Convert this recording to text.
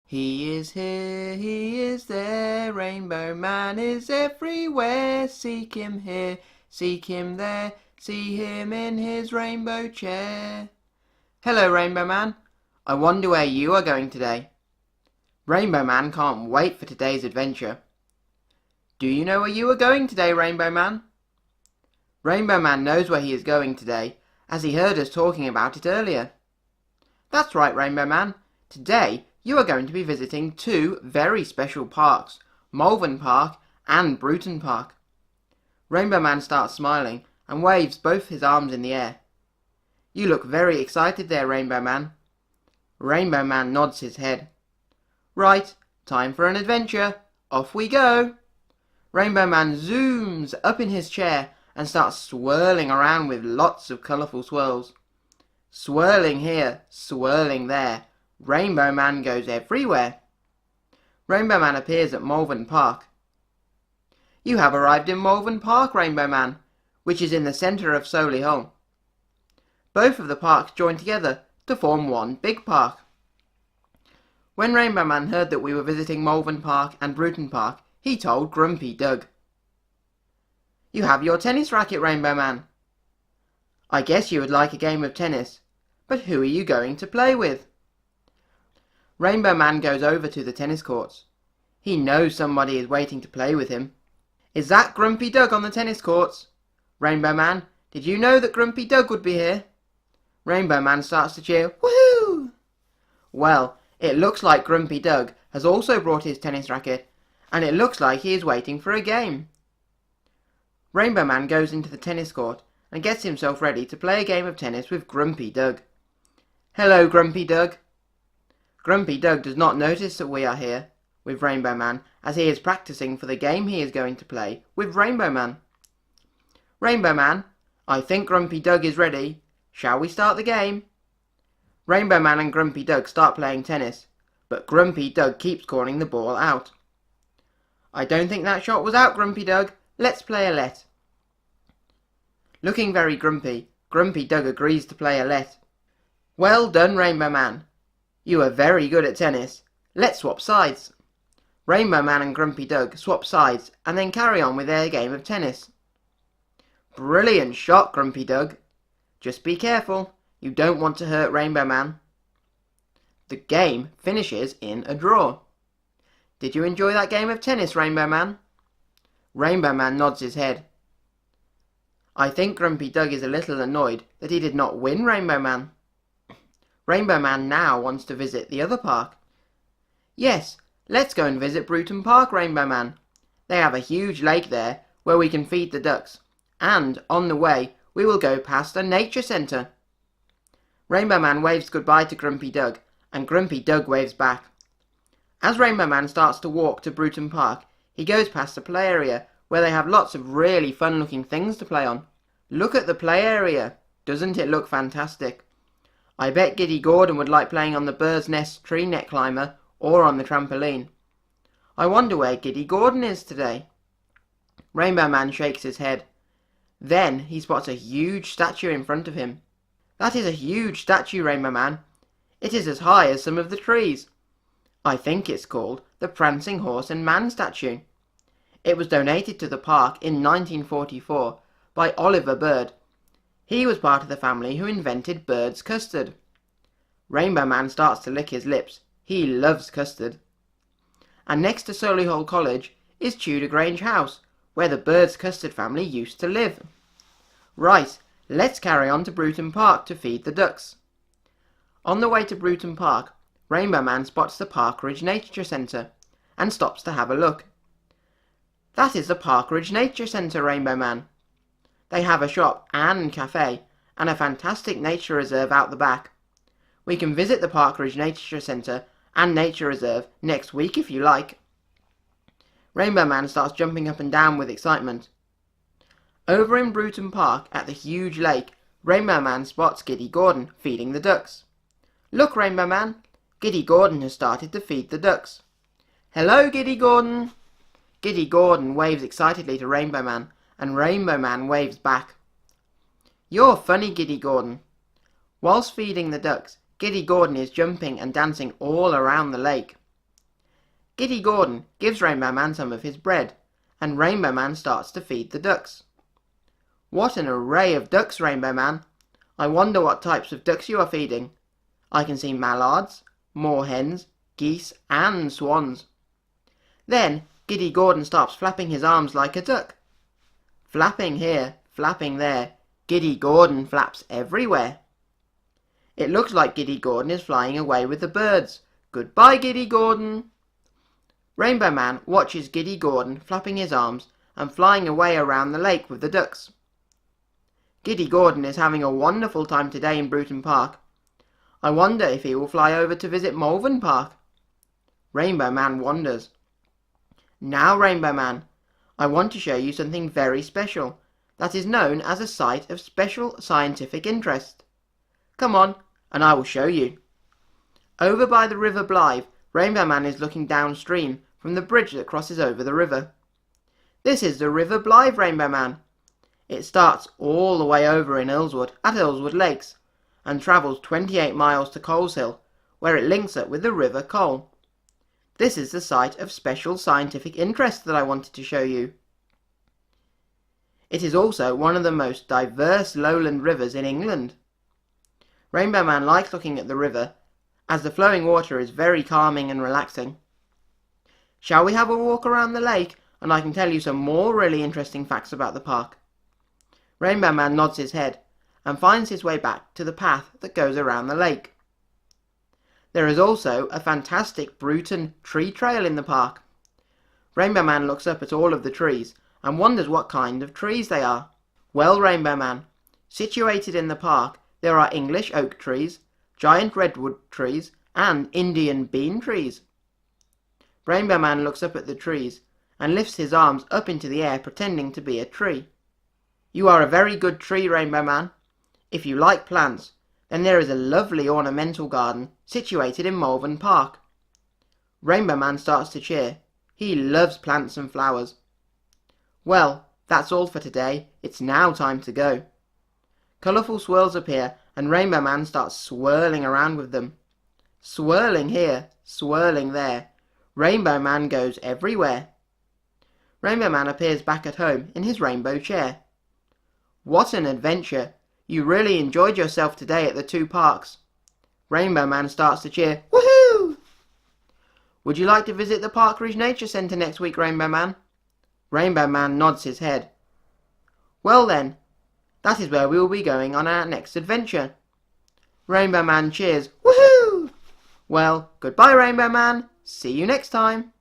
He is here, he is there, Rainbow Man is everywhere. Seek him here, seek him there, see him in his rainbow chair. Hello, Rainbow Man. I wonder where you are going today. Rainbow Man can't wait for today's adventure. Do you know where you are going today, Rainbow Man? Rainbow Man knows where he is going today, as he heard us talking about it earlier. That's right, Rainbow Man. Today you are going to be visiting two very special parks, Malvern Park and Brueton Park. Rainbow Man starts smiling and waves both his arms in the air. You look very excited there, Rainbow Man. Rainbow Man nods his head. Right, time for an adventure. Off we go. Rainbow Man zooms up in his chair and starts swirling around with lots of colourful swirls. Swirling here, swirling there, Rainbow Man goes everywhere. Rainbow Man appears at Malvern Park. You have arrived in Malvern Park, Rainbow Man, which is in the centre of Solihull. Both of the parks join together to form one big park. When Rainbow Man heard that we were visiting Malvern Park and Brueton Park, he told Grumpy Doug. You have your tennis racket, Rainbow Man. I guess you would like a game of tennis, but who are you going to play with? Rainbow Man goes over to the tennis courts. He knows somebody is waiting to play with him. Is that Grumpy Doug on the tennis courts? Rainbow Man, did you know that Grumpy Doug would be here? Rainbow Man starts to cheer, woohoo! Well, it looks like Grumpy Doug has also brought his tennis racket, and it looks like he is waiting for a game. Rainbow Man goes into the tennis court and gets himself ready to play a game of tennis with Grumpy Doug. Hello, Grumpy Doug. Grumpy Doug does not notice that we are here with Rainbow Man, as he is practicing for the game he is going to play with Rainbow Man. Rainbow Man, I think Grumpy Doug is ready. Shall we start the game? Rainbow Man and Grumpy Doug start playing tennis, but Grumpy Doug keeps calling the ball out. I don't think that shot was out, Grumpy Doug. Let's play a let. Looking very grumpy, Grumpy Doug agrees to play a let. Well done, Rainbow Man. You are very good at tennis. Let's swap sides. Rainbow Man and Grumpy Doug swap sides and then carry on with their game of tennis. Brilliant shot, Grumpy Doug. Just be careful. You don't want to hurt Rainbow Man. The game finishes in a draw. Did you enjoy that game of tennis, Rainbow Man? Rainbow Man nods his head. I think Grumpy Doug is a little annoyed that he did not win, Rainbow Man. Rainbow Man now wants to visit the other park. Yes, let's go and visit Brueton Park, Rainbow Man. They have a huge lake there where we can feed the ducks, and on the way we will go past a nature centre. Rainbow Man waves goodbye to Grumpy Doug, and Grumpy Doug waves back. As Rainbow Man starts to walk to Brueton Park, he goes past the play area where they have lots of really fun looking things to play on. Look at the play area. Doesn't it look fantastic? I bet Giddy Gordon would like playing on the bird's nest tree net climber or on the trampoline. I wonder where Giddy Gordon is today. Rainbow Man shakes his head. Then he spots a huge statue in front of him. That is a huge statue, Rainbow Man. It is as high as some of the trees. I think it's called the Prancing Horse and Man statue. It was donated to the park in 1944 by Oliver Bird. He was part of the family who invented Bird's custard. Rainbow Man starts to lick his lips. He loves custard. And next to Solihull College is Tudor Grange House, where the Bird's custard family used to live. Right, let's carry on to Brueton Park to feed the ducks. On the way to Brueton Park, Rainbow Man spots the Parkridge Nature Centre and stops to have a look. That is the Parkridge Nature Centre, Rainbow Man. They have a shop and cafe and a fantastic nature reserve out the back. We can visit the Parkridge Nature Centre and Nature Reserve next week if you like. Rainbow Man starts jumping up and down with excitement. Over in Brueton Park at the huge lake, Rainbow Man spots Giddy Gordon feeding the ducks. Look, Rainbow Man, Giddy Gordon has started to feed the ducks. Hello, Giddy Gordon. Giddy Gordon waves excitedly to Rainbow Man, and Rainbow Man waves back. You're funny, Giddy Gordon. Whilst feeding the ducks, Giddy Gordon is jumping and dancing all around the lake. Giddy Gordon gives Rainbow Man some of his bread, and Rainbow Man starts to feed the ducks. What an array of ducks, Rainbow Man! I wonder what types of ducks you are feeding. I can see mallards, moorhens, geese, and swans. Then Giddy Gordon starts flapping his arms like a duck. Flapping here, flapping there, Giddy Gordon flaps everywhere. It looks like Giddy Gordon is flying away with the birds. Goodbye, Giddy Gordon! Rainbow Man watches Giddy Gordon flapping his arms and flying away around the lake with the ducks. Giddy Gordon is having a wonderful time today in Brueton Park. I wonder if he will fly over to visit Malvern Park. Rainbow Man wonders. Now, Rainbow Man, I want to show you something very special that is known as a site of special scientific interest. Come on, and I will show you. Over by the River Blythe, Rainbow Man is looking downstream from the bridge that crosses over the river. This is the River Blythe, Rainbow Man. It starts all the way over in Ilswood, at Ilswood Lakes, and travels 28 miles to Coleshill, where it links up with the River Cole. This is the site of special scientific interest that I wanted to show you. It is also one of the most diverse lowland rivers in England. Rainbow Man likes looking at the river, as the flowing water is very calming and relaxing. Shall we have a walk around the lake, and I can tell you some more really interesting facts about the park? Rainbow Man nods his head, and finds his way back to the path that goes around the lake. There is also a fantastic Brueton tree trail in the park. Rainbow Man looks up at all of the trees and wonders what kind of trees they are. Well, Rainbow Man, situated in the park there are English oak trees, giant redwood trees, and Indian bean trees. Rainbow Man looks up at the trees and lifts his arms up into the air pretending to be a tree. You are a very good tree, Rainbow Man. If you like plants, then there is a lovely ornamental garden situated in Malvern Park. Rainbow Man starts to cheer. He loves plants and flowers. Well, that's all for today. It's now time to go. Colourful swirls appear and Rainbow Man starts swirling around with them. Swirling here, swirling there. Rainbow Man goes everywhere. Rainbow Man appears back at home in his rainbow chair. What an adventure! You really enjoyed yourself today at the two parks. Rainbow Man starts to cheer. Woohoo! Would you like to visit the Park Ridge Nature Centre next week, Rainbow Man? Rainbow Man nods his head. Well then, that is where we will be going on our next adventure. Rainbow Man cheers. Woohoo! Well, goodbye, Rainbow Man. See you next time.